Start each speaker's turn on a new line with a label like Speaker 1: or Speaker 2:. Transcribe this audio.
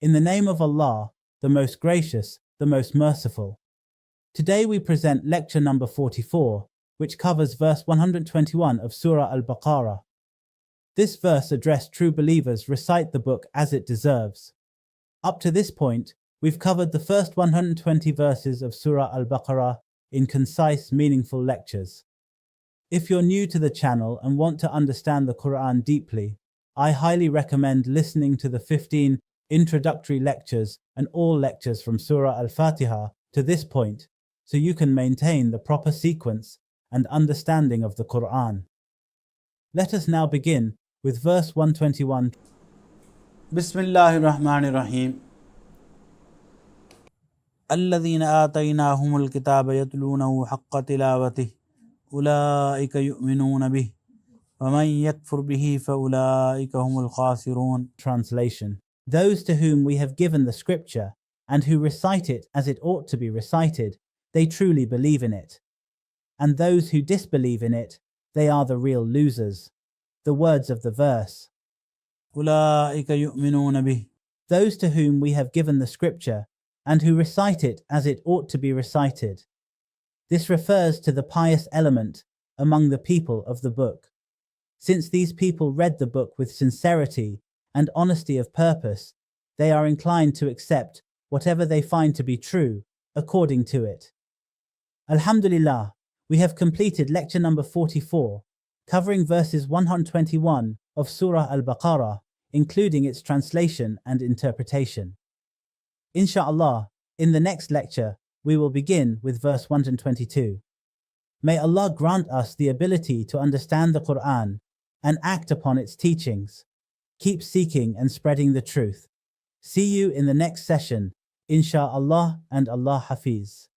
Speaker 1: In the name of Allah, the most gracious, the most merciful. Today we present lecture number 44, which covers verse 121 of Surah Al-Baqarah. This verse addressed true believers recite the book as it deserves. Up to this point, we've covered the first 120 verses of Surah Al-Baqarah in concise, meaningful lectures. If you're new to the channel and want to understand the Qur'an deeply, I highly recommend listening to the 15 introductory lectures and all lectures from Surah Al-Fatiha to this point, so you can maintain the proper sequence and understanding of the Qur'an. Let us now begin with verse 121.
Speaker 2: Bismillahir Rahmanir Rahim. الذين آتيناهم الكتاب يتلونه حق تلاوته أولئك يؤمنون به ومن يكفر به فأولئك هم الخاسرون.
Speaker 1: Translation: Those to whom we have given the scripture and who recite it as it ought to be recited, they truly believe in it. And those who disbelieve in it, they are the real losers. The words of the verse.
Speaker 2: أولئك يؤمنون به.
Speaker 1: Those to whom we have given the scripture and who recite it as it ought to be recited. This refers to the pious element among the people of the book. Since these people read the book with sincerity and honesty of purpose, they are inclined to accept whatever they find to be true according to it. Alhamdulillah, we have completed lecture number 44, covering verses 121 of Surah Al-Baqarah, including its translation and interpretation. Insha'Allah, in the next lecture, we will begin with verse 122. May Allah grant us the ability to understand the Qur'an and act upon its teachings. Keep seeking and spreading the truth. See you in the next session, Insha'Allah, and Allah Hafiz.